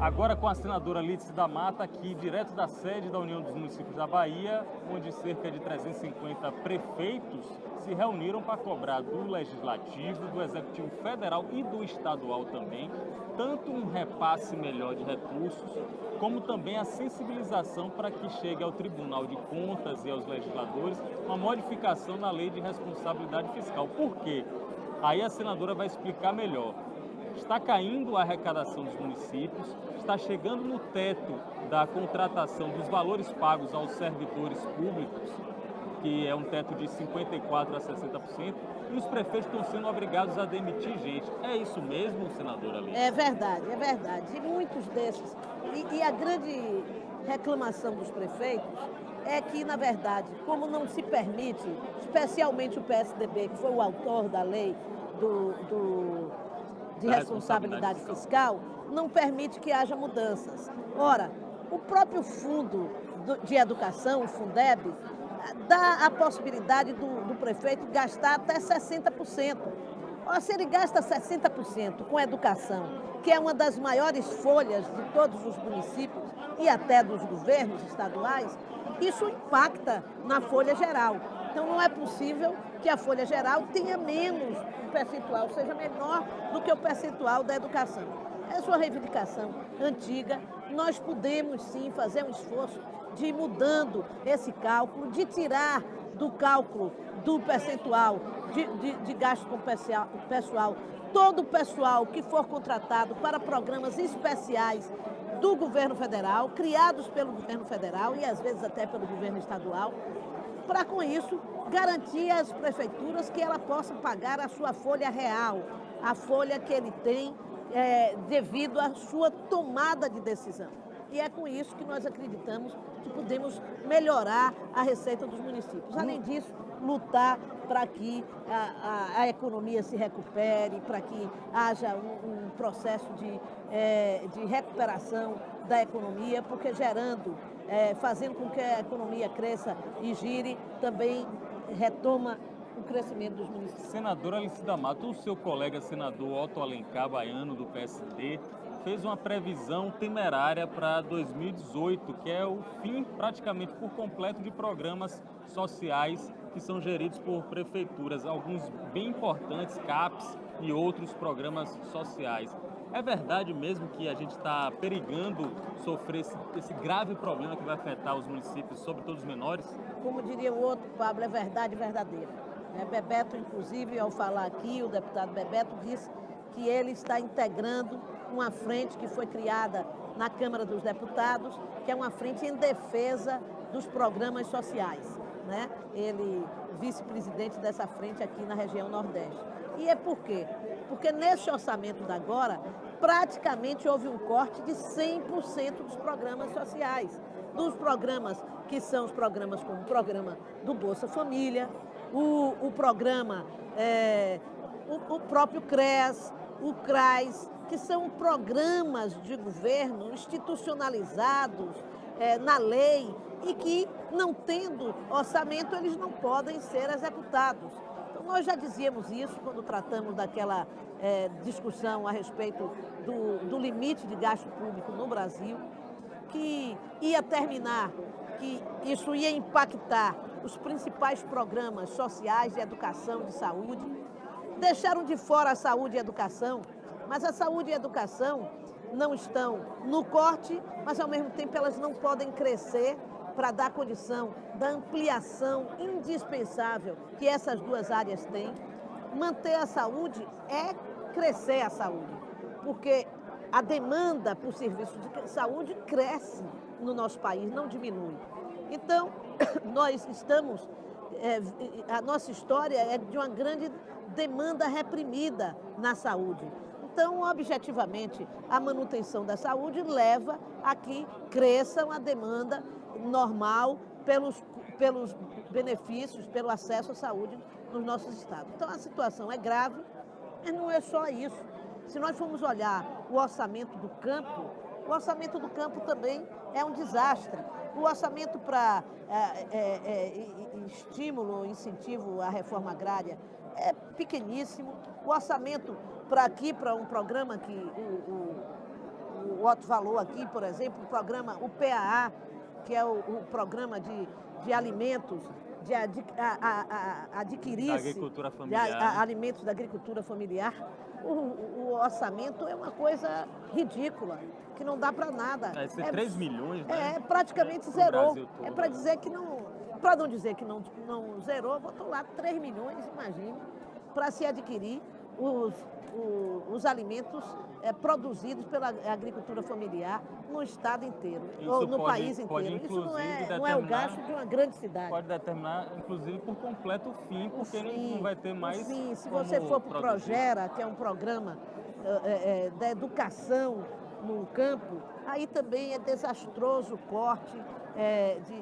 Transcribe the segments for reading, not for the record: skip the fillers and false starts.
Agora com a senadora Lídice da Mata, aqui direto da sede da União dos Municípios da Bahia, onde cerca de 350 prefeitos se reuniram para cobrar do Legislativo, do Executivo Federal e do Estadual também, tanto um repasse melhor de recursos, como também a sensibilização para que chegue ao Tribunal de Contas e aos legisladores uma modificação na Lei de Responsabilidade Fiscal. Por quê? Aí a senadora vai explicar melhor. Está caindo a arrecadação dos municípios, está chegando no teto da contratação dos valores pagos aos servidores públicos, que é um teto de 54% a 60%, e os prefeitos estão sendo obrigados a demitir gente. É isso mesmo, senadora Lídice? É verdade, é verdade. E muitos desses. E a grande reclamação dos prefeitos é que, na verdade, como não se permite, especialmente o PSDB, que foi o autor da lei de responsabilidade fiscal, não permite que haja mudanças. Ora, o próprio Fundo de Educação, o Fundeb, dá a possibilidade do prefeito gastar até 60%. Ora, se ele gasta 60% com educação, que é uma das maiores folhas de todos os municípios e até dos governos estaduais, isso impacta na folha geral. Então, não é possível que a folha geral tenha menos percentual, seja menor do que o percentual da educação. Essa é uma reivindicação antiga. Nós podemos, sim, fazer um esforço de ir mudando esse cálculo, de tirar do cálculo do percentual de gasto com pessoal, todo o pessoal que for contratado para programas especiais do governo federal, criados pelo governo federal e às vezes até pelo governo estadual, para com isso garantir às prefeituras que ela possa pagar a sua folha real, a folha que ele tem devido à sua tomada de decisão. E é com isso que nós acreditamos que podemos melhorar a receita dos municípios. Além disso, lutar para que a economia se recupere, para que haja um processo de recuperação da economia, porque fazendo com que a economia cresça e gire, também retoma o crescimento dos municípios. Senadora Lídice da Mata, o seu colega senador Otto Alencar, baiano, do PSD, fez uma previsão temerária para 2018, que é o fim praticamente por completo de programas sociais que são geridos por prefeituras, alguns bem importantes, CAPES e outros programas sociais. É verdade mesmo que a gente está perigando sofrer esse grave problema que vai afetar os municípios, sobretudo os menores? Como diria o outro, Pablo, é verdade verdadeira. Bebeto, inclusive, ao falar aqui, o deputado Bebeto disse que ele está integrando uma frente que foi criada na Câmara dos Deputados, que é uma frente em defesa dos programas sociais, né? Ele vice-presidente dessa frente aqui na região Nordeste. E é por quê? Porque nesse orçamento da agora, praticamente houve um corte de 100% dos programas sociais. Dos programas que são os programas como o programa do Bolsa Família, o programa, o próprio CREAS, o CRAS, que são programas de governo institucionalizados na lei e que, não tendo orçamento, eles não podem ser executados. Então, nós já dizíamos isso quando tratamos daquela discussão a respeito do limite de gasto público no Brasil, que ia terminar, que isso ia impactar os principais programas sociais de educação, de saúde. Deixaram de fora a saúde e a educação, mas a saúde e a educação não estão no corte, mas ao mesmo tempo elas não podem crescer para dar condição da ampliação indispensável que essas duas áreas têm. Manter a saúde é crescer a saúde, porque a demanda por serviços de saúde cresce no nosso país, não diminui. Então, nós estamos, a nossa história é de uma grande demanda reprimida na saúde. Então, objetivamente, a manutenção da saúde leva a que cresça uma demanda normal pelos benefícios, pelo acesso à saúde nos nossos estados. Então, a situação é grave, mas não é só isso. Se nós formos olhar o orçamento do campo também é um desastre. O orçamento para estímulo, incentivo à reforma agrária é pequeníssimo. O orçamento para um programa que o o Otto falou aqui, por exemplo, o programa, o PAA, que é o programa de alimentos, de adquirir alimentos da agricultura familiar. O orçamento é uma coisa ridícula, que não dá para nada. Vai ser 3 milhões, né? Praticamente zerou. É para dizer que não, para não dizer que não zerou, botou lá 3 milhões, imagine, para se adquirir os alimentos produzidos pela agricultura familiar no estado inteiro, ou no país inteiro. Isso não é o gasto de uma grande cidade. Pode determinar, inclusive, por completo o fim, porque não vai ter mais. Sim, se você for para o Progera, que é um programa da educação no campo, aí também é desastroso o corte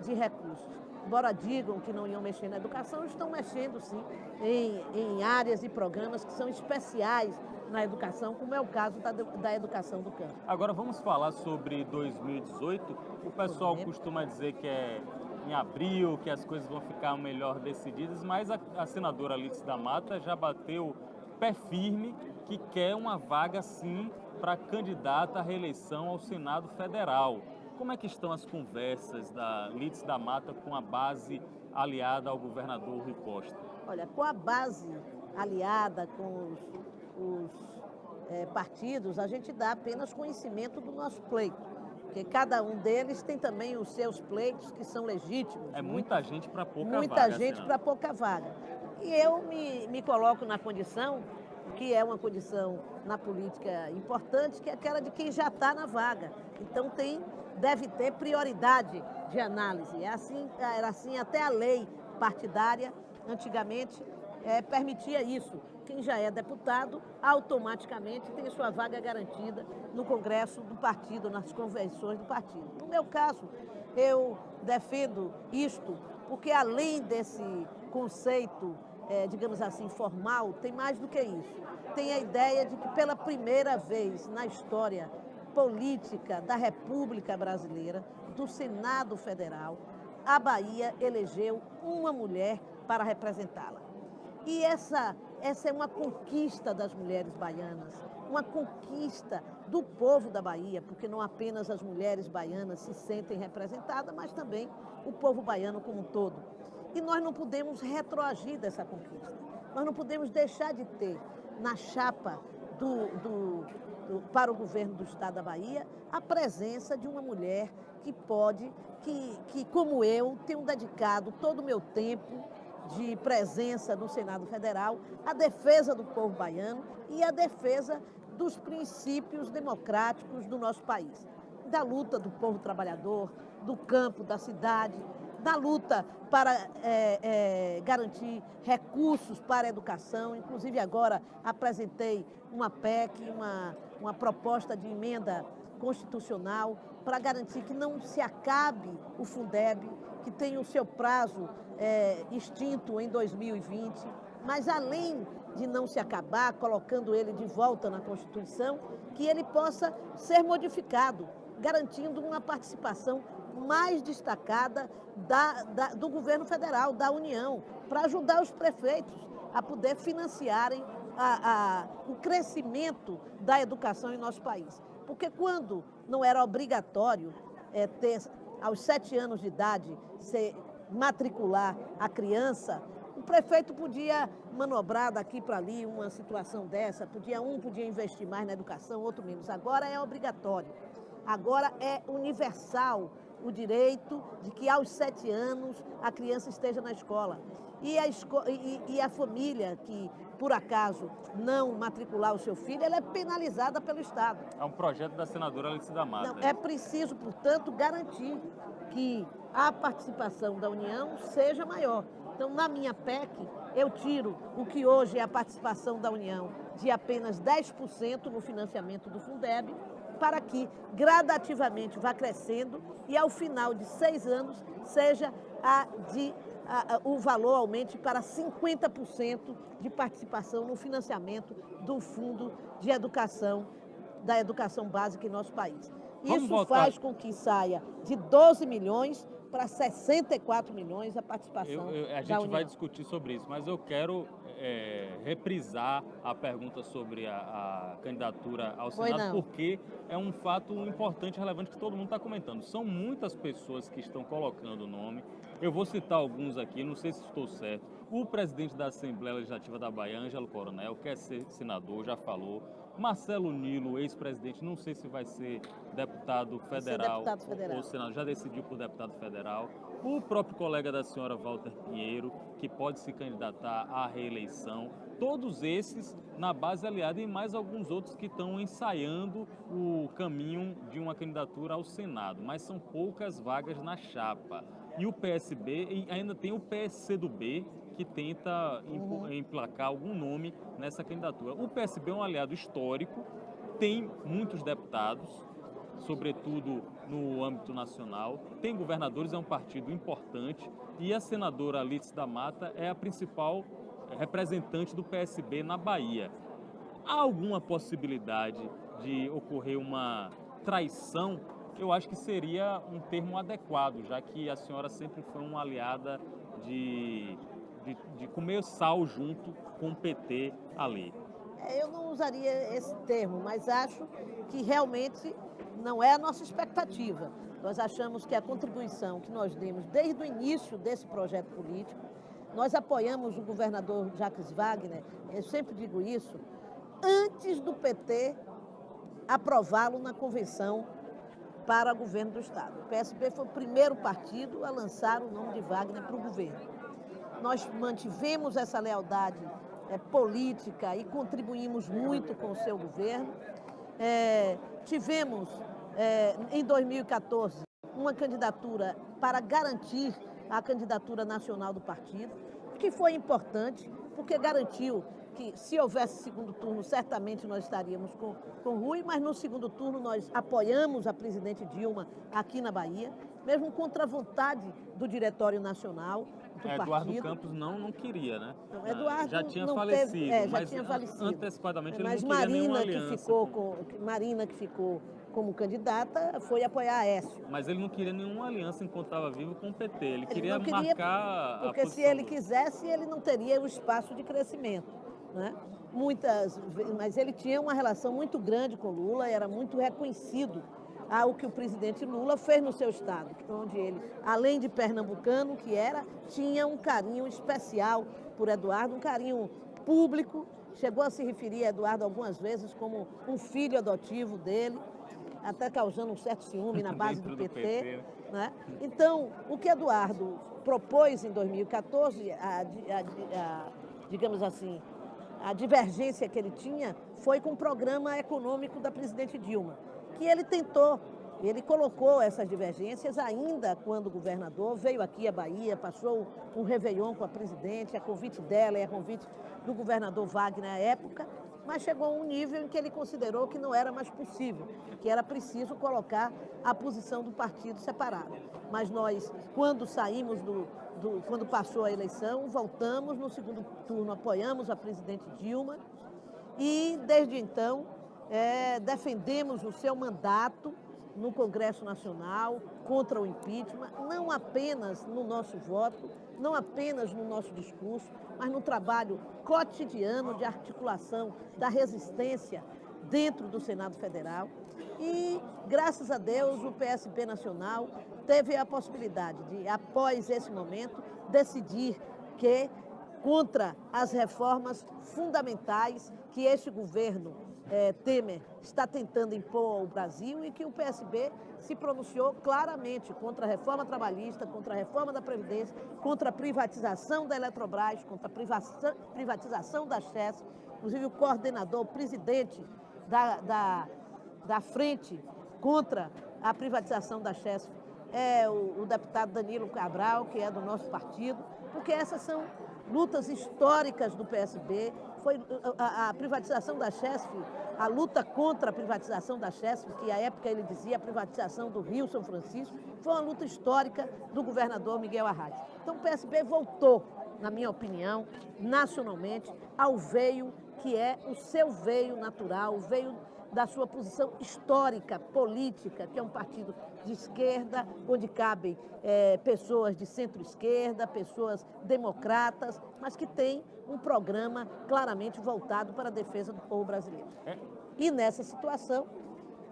de recursos. Embora digam que não iam mexer na educação, estão mexendo sim em áreas e programas que são especiais na educação, como é o caso da educação do campo. Agora vamos falar sobre 2018. O pessoal costuma dizer que é em abril, que as coisas vão ficar melhor decididas, mas a senadora Alice da Mata já bateu pé firme que quer uma vaga sim para candidata à reeleição ao Senado Federal. Como é que estão as conversas da Alice da Mata com a base aliada ao governador Rui Costa? Olha, com a base aliada com os partidos, a gente dá apenas conhecimento do nosso pleito, porque cada um deles tem também os seus pleitos que são legítimos. É muita gente para pouca vaga. Muita gente para pouca vaga. E eu me coloco na condição, que é uma condição na política importante, que é aquela de quem já está na vaga. Então deve ter prioridade de análise. Era assim até a lei partidária, antigamente, permitia isso. Quem já é deputado, automaticamente tem sua vaga garantida no Congresso do partido, nas convenções do partido. No meu caso, eu defendo isto porque, além desse conceito, digamos assim, formal, tem mais do que isso. Tem a ideia de que, pela primeira vez na história política da República Brasileira, do Senado Federal, a Bahia elegeu uma mulher para representá-la. E essa é uma conquista das mulheres baianas, uma conquista do povo da Bahia, porque não apenas as mulheres baianas se sentem representadas, mas também o povo baiano como um todo. E nós não podemos retroagir dessa conquista. Nós não podemos deixar de ter na chapa para o governo do estado da Bahia a presença de uma mulher que como eu, tenho dedicado todo o meu tempo de presença no Senado Federal à defesa do povo baiano e à defesa dos princípios democráticos do nosso país. Da luta do povo trabalhador, do campo, da cidade, da luta para garantir recursos para a educação. Inclusive agora apresentei uma PEC, uma proposta de emenda constitucional para garantir que não se acabe o Fundeb, que tem o seu prazo extinto em 2020, mas além de não se acabar, colocando ele de volta na Constituição, que ele possa ser modificado, garantindo uma participação mais destacada do governo federal, da União, para ajudar os prefeitos a poder financiarem o crescimento da educação em nosso país. Porque quando não era obrigatório ter, aos 7 anos de idade, matricular a criança, o prefeito podia manobrar daqui para ali uma situação dessa, podia investir mais na educação, outro menos. Agora é obrigatório, agora é universal o direito de que aos 7 anos a criança esteja na escola. E a família que, por acaso, não matricular o seu filho, ela é penalizada pelo Estado. É um projeto da senadora Alice da Mata. Não, é preciso, portanto, garantir que a participação da União seja maior. Então, na minha PEC, eu tiro o que hoje é a participação da União de apenas 10% no financiamento do Fundeb, para que gradativamente vá crescendo e, ao final de 6 anos, seja o valor aumente para 50% de participação no financiamento do Fundo de Educação, da educação básica em nosso país. Isso faz com que saia de 12 milhões para 64 milhões a participação A gente vai discutir sobre isso, mas eu quero reprisar a pergunta sobre a candidatura ao Senado, porque é um fato importante e relevante que todo mundo está comentando. São muitas pessoas que estão colocando o nome. Eu vou citar alguns aqui, não sei se estou certo. O presidente da Assembleia Legislativa da Bahia, Ângelo Coronel, quer ser senador, já falou. Marcelo Nilo, ex-presidente, não sei se vai ser deputado federal, ou senador, já decidiu por deputado federal. O próprio colega da senhora, Walter Pinheiro, que pode se candidatar à reeleição. Todos esses na base aliada e mais alguns outros que estão ensaiando o caminho de uma candidatura ao Senado, mas são poucas vagas na chapa. E o PSB, e ainda tem o PSCdoB, que tenta emplacar algum nome nessa candidatura. O PSB é um aliado histórico, tem muitos deputados, sobretudo no âmbito nacional, tem governadores, é um partido importante, e a senadora Alice da Mata é a principal representante do PSB na Bahia. Há alguma possibilidade de ocorrer uma traição? Eu acho que seria um termo adequado, já que a senhora sempre foi uma aliada de comer sal junto com o PT ali. Eu não usaria esse termo, mas acho que realmente não é a nossa expectativa. Nós achamos que a contribuição que nós demos desde o início desse projeto político, nós apoiamos o governador Jacques Wagner, eu sempre digo isso, antes do PT aprová-lo na convenção para o governo do Estado. O PSB foi o primeiro partido a lançar o nome de Wagner para o governo. Nós mantivemos essa lealdade política e contribuímos muito com o seu governo. Tivemos, em 2014, uma candidatura para garantir a candidatura nacional do partido, que foi importante, porque garantiu que, se houvesse segundo turno, certamente nós estaríamos com Rui, mas no segundo turno nós apoiamos a presidente Dilma aqui na Bahia, mesmo contra a vontade do Diretório Nacional do Eduardo partido. Campos não queria, né? Não, Eduardo já tinha não falecido, teve, mas tinha falecido. Antecipadamente ele mas não queria nenhuma Marina, aliança. Marina, que ficou como candidata, foi apoiar Aécio. Mas ele não queria nenhuma aliança enquanto estava vivo com o PT. Ele queria marcar a porque se ele quisesse, ele não teria o espaço de crescimento, né? Mas ele tinha uma relação muito grande com Lula, era muito reconhecido ao que o presidente Lula fez no seu estado, onde ele, além de pernambucano que era, tinha um carinho especial por Eduardo, um carinho público, chegou a se referir a Eduardo algumas vezes como um filho adotivo dele, até causando um certo ciúme na base do PT. Né? Então, o que Eduardo propôs em 2014, digamos assim, a divergência que ele tinha foi com o programa econômico da presidente Dilma, que ele tentou, ele colocou essas divergências ainda quando o governador veio aqui à Bahia, passou um réveillon com a presidente, a convite dela e a convite do governador Wagner à época, mas chegou a um nível em que ele considerou que não era mais possível, que era preciso colocar a posição do partido separada. Mas nós, quando saímos quando passou a eleição, voltamos no segundo turno, apoiamos a presidente Dilma e, desde então, defendemos o seu mandato no Congresso Nacional contra o impeachment, não apenas no nosso voto, não apenas no nosso discurso, mas no trabalho cotidiano de articulação da resistência dentro do Senado Federal. E, graças a Deus, o PSB Nacional teve a possibilidade de, após esse momento, decidir que, contra as reformas fundamentais que este governo Temer está tentando impor ao Brasil e que o PSB se pronunciou claramente contra a reforma trabalhista, contra a reforma da Previdência, contra a privatização da Eletrobras, contra a privatização da Chesf. Inclusive o coordenador, o presidente da frente contra a privatização da Chesf é o deputado Danilo Cabral, que é do nosso partido, porque essas são lutas históricas do PSB. Foi a privatização da Chesf, a luta contra a privatização da Chesf, que à época ele dizia a privatização do Rio São Francisco, foi uma luta histórica do governador Miguel Arraes. Então o PSB voltou, na minha opinião, nacionalmente, ao veio que é o seu veio natural, o veio da sua posição histórica, política, que é um partido de esquerda, onde cabem pessoas de centro-esquerda, pessoas democratas, mas que tem um programa claramente voltado para a defesa do povo brasileiro. E nessa situação,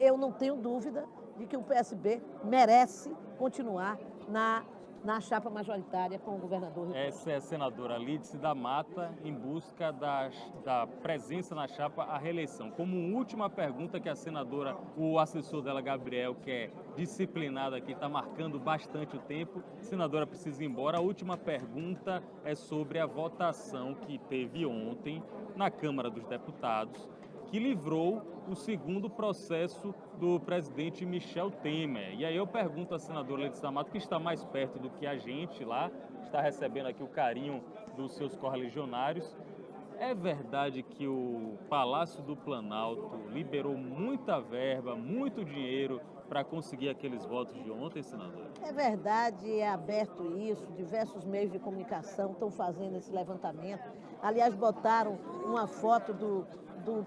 eu não tenho dúvida de que o PSB merece continuar na chapa majoritária com o governador. Essa é a senadora Lídice da Mata, em busca da presença na chapa à reeleição. Como última pergunta que a senadora, o assessor dela, Gabriel, que é disciplinado aqui, está marcando bastante o tempo, a senadora precisa ir embora. A última pergunta é sobre a votação que teve ontem na Câmara dos Deputados, que livrou o segundo processo do presidente Michel Temer. E aí eu pergunto à senadora Lídice da Mata, que está mais perto do que a gente lá, está recebendo aqui o carinho dos seus correligionários. É verdade que o Palácio do Planalto liberou muita verba, muito dinheiro para conseguir aqueles votos de ontem, senadora? É verdade, é aberto isso, diversos meios de comunicação estão fazendo esse levantamento. Aliás, botaram uma foto do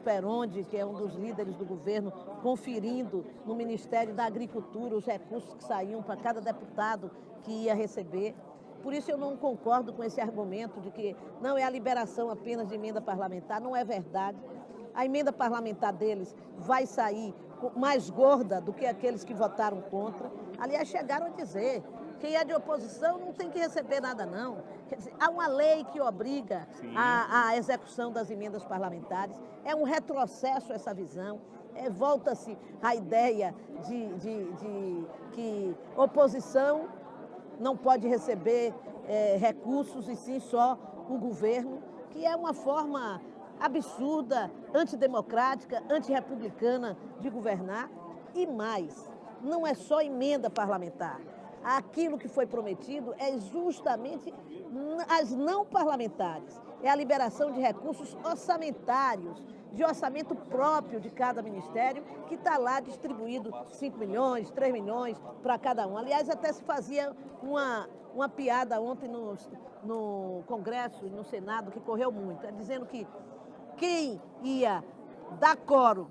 Peronde, que é um dos líderes do governo, conferindo no Ministério da Agricultura os recursos que saíam para cada deputado que ia receber. Por isso eu não concordo com esse argumento de que não é a liberação apenas de emenda parlamentar, não é verdade. A emenda parlamentar deles vai sair mais gorda do que aqueles que votaram contra. Aliás, chegaram a dizer: quem é de oposição não tem que receber nada, não. Quer dizer, há uma lei que obriga a execução das emendas parlamentares. É um retrocesso essa visão. Volta-se à ideia de que oposição não pode receber recursos, e sim só o governo, que é uma forma absurda, antidemocrática, antirrepublicana de governar. E mais, não é só emenda parlamentar. Aquilo que foi prometido é justamente as não parlamentares. É a liberação de recursos orçamentários, de orçamento próprio de cada ministério, que está lá distribuído 5 milhões, 3 milhões para cada um. Aliás, até se fazia uma piada ontem no Congresso e no Senado, que correu muito, dizendo que quem ia dar coro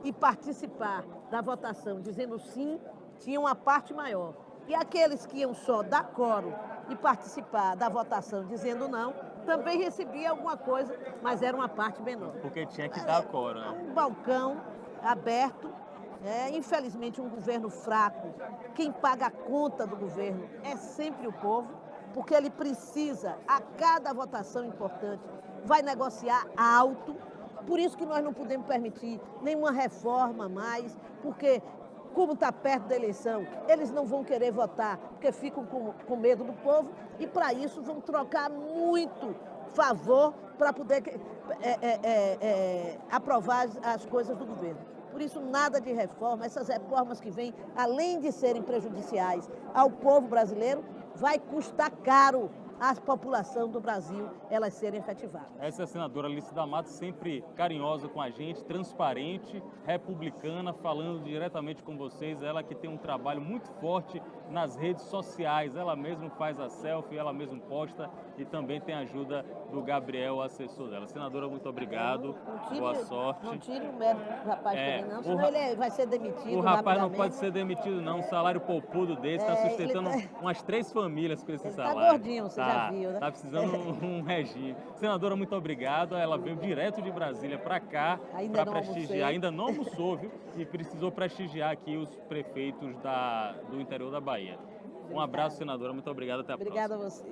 e participar da votação dizendo sim, tinha uma parte maior. E aqueles que iam só dar coro e participar da votação dizendo não, também recebiam alguma coisa, mas era uma parte menor. Porque tinha que dar coro, né? Um balcão aberto. Infelizmente, um governo fraco, quem paga a conta do governo é sempre o povo, porque ele precisa, a cada votação importante, vai negociar alto. Por isso que nós não podemos permitir nenhuma reforma mais, porque, como está perto da eleição, eles não vão querer votar, porque ficam com medo do povo, e para isso vão trocar muito favor para poder aprovar as coisas do governo. Por isso, nada de reforma. Essas reformas que vêm, além de serem prejudiciais ao povo brasileiro, vai custar caro à população do Brasil elas serem efetivadas. Essa é a senadora Lídice da Mata, sempre carinhosa com a gente, transparente, republicana, falando diretamente com vocês. Ela que tem um trabalho muito forte nas redes sociais. Ela mesma faz a selfie, ela mesma posta, e também tem a ajuda do Gabriel, assessor dela. Senadora, muito obrigado. Boa sorte. Não tire o mérito do rapaz também, não, senão ele vai ser demitido. O rapaz não pode ser demitido, não. Um salário poupudo desse, está sustentando umas 3 famílias com esse salário. Está gordinho, você já viu, né? Está precisando um regime. Senadora, muito obrigado. Ela veio direto de Brasília para cá para prestigiar. Ainda não almoçou, viu? E precisou prestigiar aqui os prefeitos do interior da Bahia. Um abraço, senadora. Muito obrigado. Até a próxima. Obrigada a você.